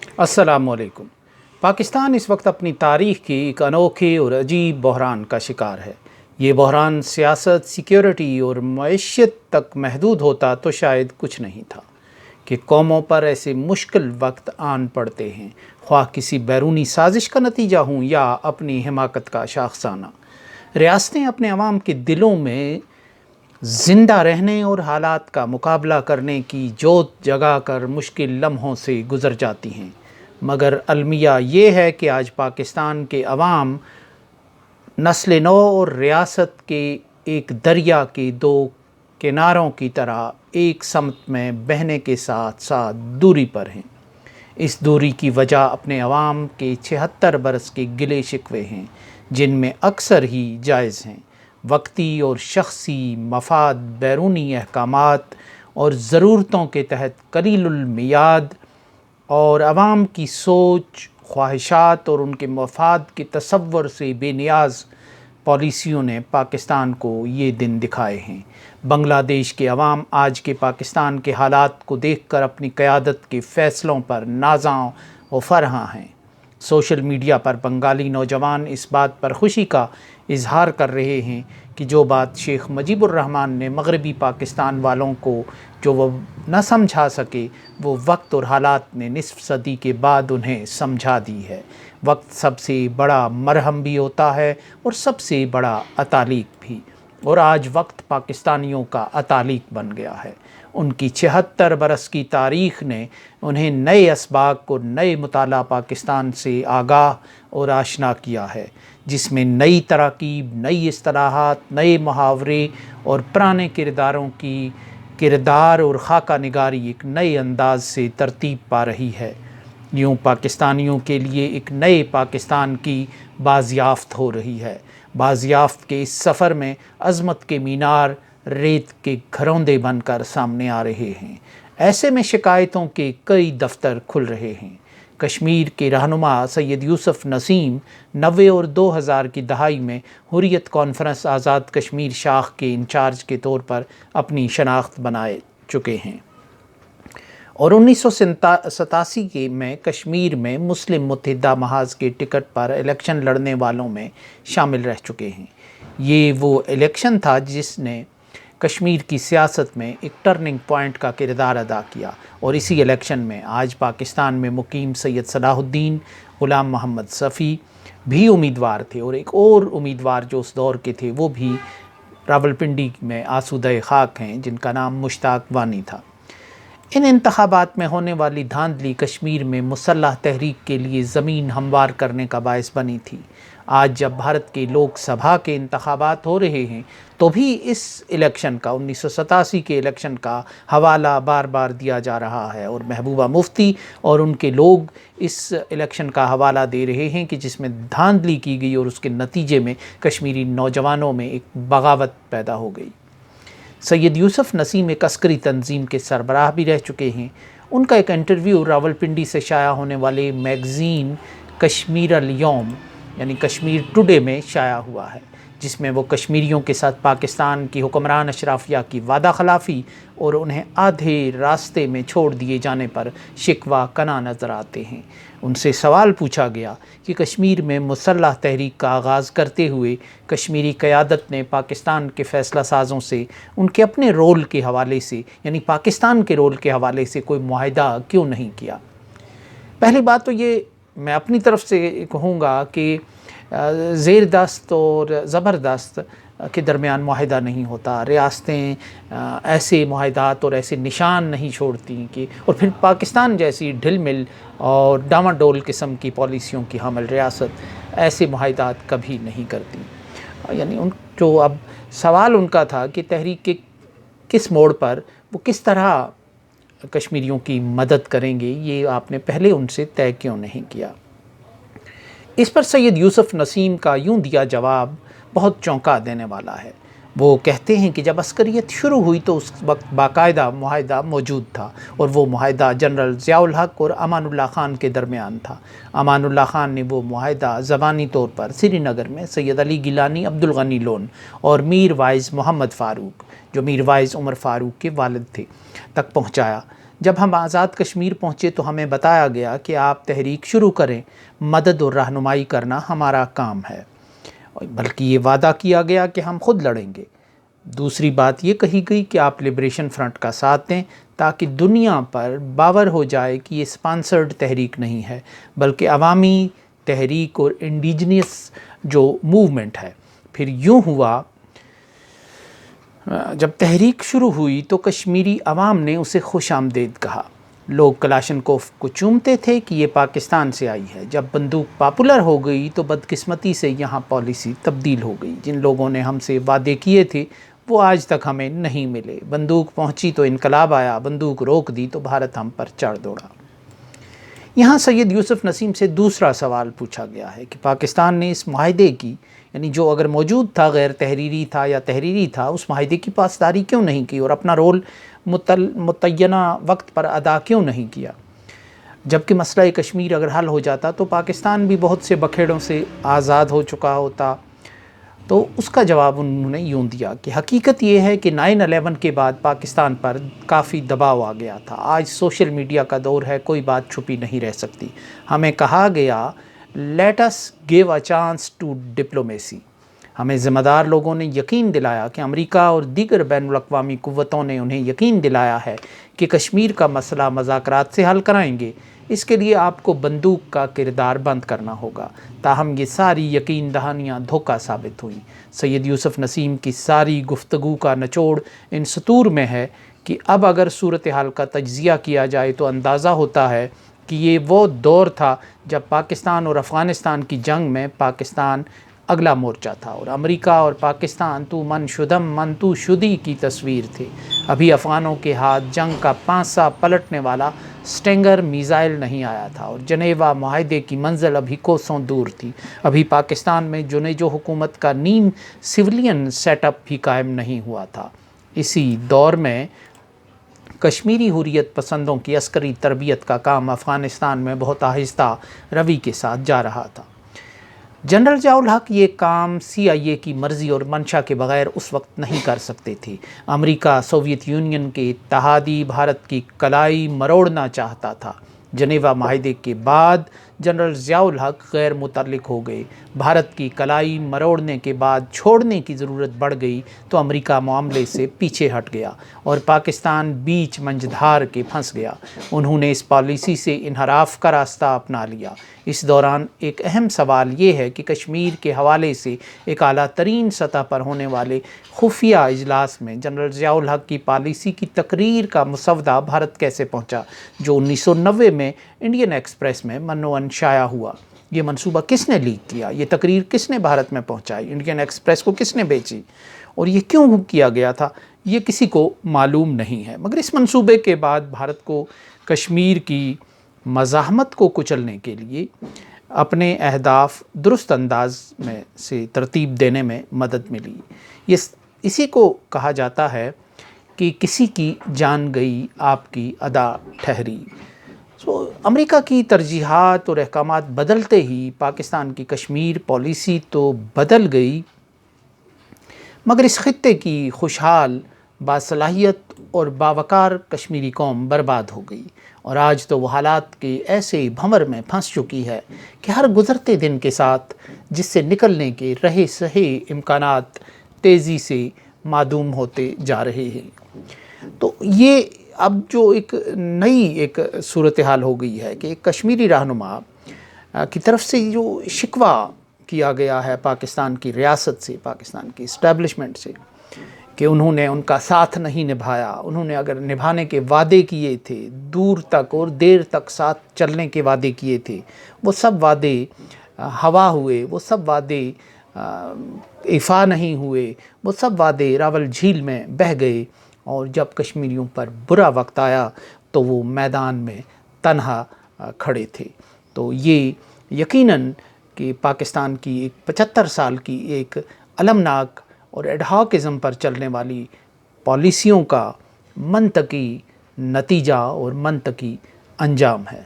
अस्सलाम वालेकुम। पाकिस्तान इस वक्त अपनी तारीख़ के एक अनोखे और अजीब बहरान का शिकार है। ये बहरान सियासत, सिक्योरिटी और मईशत तक महदूद होता तो शायद कुछ नहीं था कि कौमों पर ऐसे मुश्किल वक्त आन पड़ते हैं, ख्वाह किसी बैरूनी साजिश का नतीजा हों या अपनी हिमाकत का शाखसाना। रियासतें अपने अवाम के दिलों में ज़िंदा रहने और हालात का मुकाबला करने की जोत जगा कर मुश्किल लम्हों से गुज़र जाती हैं, मगर अलमिया ये है कि आज पाकिस्तान के अवाम नस्ल नौ और रियासत के एक दरिया के दो किनारों की तरह एक समत में बहने के साथ साथ दूरी पर हैं। इस दूरी की वजह अपने अवाम के 76 बरस के गिले शिकवे हैं, जिनमें अक्सर ही जायज़ हैं। वक्ती और शख्सी मफाद, बैरूनी अहकामात और ज़रूरतों के तहत कलीलुल मियाद और अवाम की सोच, ख्वाहिशात और उनके मफाद के तसव्वुर से बेनियाज पॉलिसियों ने पाकिस्तान को ये दिन दिखाए हैं। बांग्लादेश के अवाम आज के पाकिस्तान के हालात को देखकर अपनी क़यादत के फ़ैसलों पर नाज़ां व फ़रहां हैं। सोशल मीडिया पर बंगाली नौजवान इस बात पर खुशी का इजहार कर रहे हैं कि जो बात शेख मुजीबुर रहमान ने मगरबी पाकिस्तान वालों को जो वो न समझा सके, वो वक्त और हालात ने निस्फ सदी के बाद उन्हें समझा दी है। वक्त सबसे बड़ा मरहम भी होता है और सबसे बड़ा अतालीक भी, और आज वक्त पाकिस्तानियों का अतालीक बन गया है। उनकी 76 बरस की तारीख़ ने उन्हें नए असबाक और नए मुताला पाकिस्तान से आगाह और आशना किया है, जिसमें नई तराकीब, नई इस्तिलाहात, नए मुहावरे और पुराने किरदारों की किरदार और खाका निगारी एक नए अंदाज से तरतीब पा रही है। यूँ पाकिस्तानियों के लिए एक नए पाकिस्तान की बाज़याफ्त हो रही है। बाज़याफ्त के इस सफ़र में अज़मत के मीनार रेत के घरौंदे बनकर सामने आ रहे हैं। ऐसे में शिकायतों के कई दफ्तर खुल रहे हैं। कश्मीर के रहनुमा सैयद यूसुफ नसीम 90 और 2000 की दहाई में हुर्रियत कॉन्फ्रेंस आज़ाद कश्मीर शाख के इंचार्ज के तौर पर अपनी शनाख्त बनाए चुके हैं और 1987 के में कश्मीर में मुस्लिम मुत्तहिदा महाज के टिकट पर इलेक्शन लड़ने वालों में शामिल रह चुके हैं। ये वो इलेक्शन था जिसने कश्मीर की सियासत में एक टर्निंग पॉइंट का किरदार अदा किया, और इसी इलेक्शन में आज पाकिस्तान में मुकीम सैयद सलाहुद्दीन ग़ुलाम मोहम्मद सफ़ी भी उम्मीदवार थे, और एक और उम्मीदवार जो उस दौर के थे वो भी रावलपिंडी में आसूदा खाक हैं, जिनका नाम मुश्ताक वानी था। इन इंतखाबात में होने वाली धांधली कश्मीर में मुसल्लह तहरीक के लिए ज़मीन हमवार करने का बायस बनी थी। आज जब भारत के लोकसभा के इंतखाबात हो रहे हैं तो भी इस इलेक्शन का 1987 के इलेक्शन का हवाला बार बार दिया जा रहा है, और महबूबा मुफ्ती और उनके लोग इस इलेक्शन का हवाला दे रहे हैं कि जिसमें धांधली की गई और उसके नतीजे में कश्मीरी नौजवानों में एक बगावत पैदा हो गई। सैयद यूसुफ नसीम एक अस्करी तंजीम के सरबराह भी रह चुके हैं। उनका एक इंटरव्यू रावलपिंडी से शाया होने वाले मैगज़ीन कश्मीर अल यौम यानी कश्मीर टुडे में शाया हुआ है, जिसमें वो कश्मीरियों के साथ पाकिस्तान की हुक्मरान अशराफिया की वादा खिलाफ़ी और उन्हें आधे रास्ते में छोड़ दिए जाने पर शिकवा कना नज़र आते हैं। उनसे सवाल पूछा गया कि कश्मीर में मुसल्लह तहरीक का आगाज़ करते हुए कश्मीरी क़यादत ने पाकिस्तान के फ़ैसला साज़ों से उनके अपने रोल के हवाले से यानी पाकिस्तान के रोल के हवाले से कोई मुआहिदा क्यों नहीं किया। पहली बात तो ये मैं अपनी तरफ से कहूँगा कि ज़ेर दस्त और ज़बरदस्त के दरमियान मुआहिदा नहीं होता। रियासतें ऐसे मुआहिदात और ऐसे निशान नहीं छोड़ती कि और फिर पाकिस्तान जैसी ढिल मिल और डामाडोल किस्म की पॉलिसियों की हामिल रियासत ऐसे मुआहिदात कभी नहीं करती। यानी उन जो अब सवाल उनका था कि तहरीक के किस मोड़ पर वो किस तरह कश्मीरियों की मदद करेंगे, ये आपने पहले उनसे तय क्यों नहीं किया। इस पर सैयद यूसुफ नसीम का यूं दिया जवाब बहुत चौंका देने वाला है। वो कहते हैं कि जब अस्करियत शुरू हुई तो उस वक्त बाकायदा मुआहिदा मौजूद था, और वो मुआहिदा जनरल ज़ियाउल हक और अमानुल्लाह ख़ान के दरमियान था। अमानुल्लाह ख़ान ने वो मुआहिदा ज़बानी तौर पर श्रीनगर में सैयद अली गिलानी, अब्दुल गनी लोन और मीर वाइज़ मोहम्मद फ़ारूक, जो मीर वाइज़ उमर फ़ारूक के वालिद थे, तक पहुँचाया। جب ہم آزاد کشمیر پہنچے تو ہمیں بتایا گیا کہ آپ تحریک شروع کریں، مدد اور رہنمائی کرنا ہمارا کام ہے، بلکہ یہ وعدہ کیا گیا کہ ہم خود لڑیں گے۔ دوسری بات یہ کہی گئی کہ آپ لبریشن فرنٹ کا ساتھ دیں تاکہ دنیا پر باور ہو جائے کہ یہ اسپانسرڈ تحریک نہیں ہے بلکہ عوامی تحریک اور انڈیجنس جو موومنٹ ہے۔ پھر یوں ہوا، جب تحریک شروع ہوئی تو کشمیری عوام نے اسے خوش آمدید کہا۔ لوگ کلاشنکوف کو چومتے تھے کہ یہ پاکستان سے آئی ہے۔ جب بندوق پاپولر ہو گئی تو بدقسمتی سے یہاں پالیسی تبدیل ہو گئی۔ جن لوگوں نے ہم سے وعدے کیے تھے وہ آج تک ہمیں نہیں ملے۔ بندوق پہنچی تو انقلاب آیا، بندوق روک دی تو بھارت ہم پر چڑھ دوڑا۔ یہاں سید یوسف نسیم سے دوسرا سوال پوچھا گیا ہے کہ پاکستان نے اس معاہدے کی، یعنی جو اگر موجود تھا، غیر تحریری تھا یا تحریری تھا، اس معاہدے کی پاسداری کیوں نہیں کی اور اپنا رول متعینہ وقت پر ادا کیوں نہیں کیا؟ جبکہ مسئلہ کشمیر اگر حل ہو جاتا تو پاکستان بھی بہت سے بکھیڑوں سے آزاد ہو چکا ہوتا۔ تو اس کا جواب انہوں نے یوں دیا کہ حقیقت یہ ہے کہ 9/11 کے بعد پاکستان پر کافی دباؤ آ گیا تھا۔ آج سوشل میڈیا کا دور ہے، کوئی بات چھپی نہیں رہ سکتی۔ ہمیں کہا گیا late us give a chance to diplomacy۔ ہمیں ذمہ دار لوگوں نے یقین دلایا کہ امریکہ اور دیگر بین الاقوامی قوتوں نے انہیں یقین دلایا ہے کہ کشمیر کا مسئلہ مذاکرات سے حل کرائیں گے۔ اس کے لیے آپ کو بندوق کا کردار بند کرنا ہوگا۔ تاہم یہ ساری یقین دہانیاں دھوکہ ثابت ہوئیں۔ سید یوسف نسیم کی ساری گفتگو کا نچوڑ ان سطور میں ہے کہ اب اگر صورتحال کا تجزیہ کیا جائے تو اندازہ ہوتا ہے کہ یہ وہ دور تھا جب پاکستان اور افغانستان کی جنگ میں پاکستان اگلا مورچہ تھا اور امریکہ اور پاکستان تو من شدم من تو شدی کی تصویر تھی۔ ابھی افغانوں کے ہاتھ جنگ کا پانسا پلٹنے والا سٹینگر میزائل نہیں آیا تھا اور جنیوا معاہدے کی منزل ابھی کوسوں دور تھی۔ ابھی پاکستان میں جنیجو حکومت کا نیم سویلین سیٹ اپ بھی قائم نہیں ہوا تھا۔ اسی دور میں کشمیری حریت پسندوں کی عسکری تربیت کا کام افغانستان میں بہت آہستہ روی کے ساتھ جا رہا تھا۔ جنرل ضیاء الحق یہ کام CIA کی مرضی اور منشا کے بغیر اس وقت نہیں کر سکتے تھے۔ امریکہ سوویت یونین کے اتحادی بھارت کی کلائی مروڑنا چاہتا تھا۔ جنیوا معاہدے کے بعد جنرل ضیاء الحق غیر متعلق ہو گئے۔ بھارت کی کلائی مروڑنے کے بعد چھوڑنے کی ضرورت بڑھ گئی تو امریکہ معاملے سے پیچھے ہٹ گیا اور پاکستان بیچ منجھدار کے پھنس گیا۔ انہوں نے اس پالیسی سے انحراف کا راستہ اپنا لیا۔ اس دوران ایک اہم سوال یہ ہے کہ کشمیر کے حوالے سے ایک اعلیٰ ترین سطح پر ہونے والے خفیہ اجلاس میں جنرل ضیاء الحق کی پالیسی کی تقریر کا مسودہ بھارت کیسے پہنچا، جو 1990 میں انڈین ایکسپریس میں منوعن شائع ہوا؟ یہ منصوبہ کس نے لیک کیا؟ یہ تقریر کس نے بھارت میں پہنچائی؟ انڈین ایکسپریس کو کس نے بیچی؟ اور یہ کیوں کیا گیا تھا؟ یہ کسی کو معلوم نہیں ہے۔ مگر اس منصوبے کے بعد بھارت کو کشمیر کی مزاحمت کو کچلنے کے لیے اپنے اہداف درست انداز میں سے ترتیب دینے میں مدد ملی۔ اسی کو کہا جاتا ہے کہ کسی کی جان گئی آپ کی ادا ٹھہری۔ امریکہ کی ترجیحات اور احکامات بدلتے ہی پاکستان کی کشمیر پالیسی تو بدل گئی، مگر اس خطے کی خوشحال، باصلاحیت اور باوقار کشمیری قوم برباد ہو گئی اور آج تو وہ حالات کے ایسے بھنور میں پھنس چکی ہے کہ ہر گزرتے دن کے ساتھ جس سے نکلنے کے رہے سہے امکانات تیزی سے معدوم ہوتے جا رہے ہیں۔ تو یہ اب جو ایک نئی صورتحال ہو گئی ہے کہ ایک کشمیری رہنما کی طرف سے جو شکوہ کیا گیا ہے پاکستان کی ریاست سے، پاکستان کی اسٹیبلشمنٹ سے، کہ انہوں نے ان کا ساتھ نہیں نبھایا۔ انہوں نے اگر نبھانے کے وعدے کیے تھے، دور تک اور دیر تک ساتھ چلنے کے وعدے کیے تھے، وہ سب وعدے ہوا ہوئے، وہ سب وعدے ایفا نہیں ہوئے، وہ سب وعدے راول جھیل میں بہہ گئے اور جب کشمیریوں پر برا وقت آیا تو وہ میدان میں تنہا کھڑے تھے۔ تو یہ یقیناً کہ پاکستان کی ایک 75 سال کی ایک المناک اور ایڈہاکزم پر چلنے والی پالیسیوں کا منطقی نتیجہ اور منطقی انجام ہے۔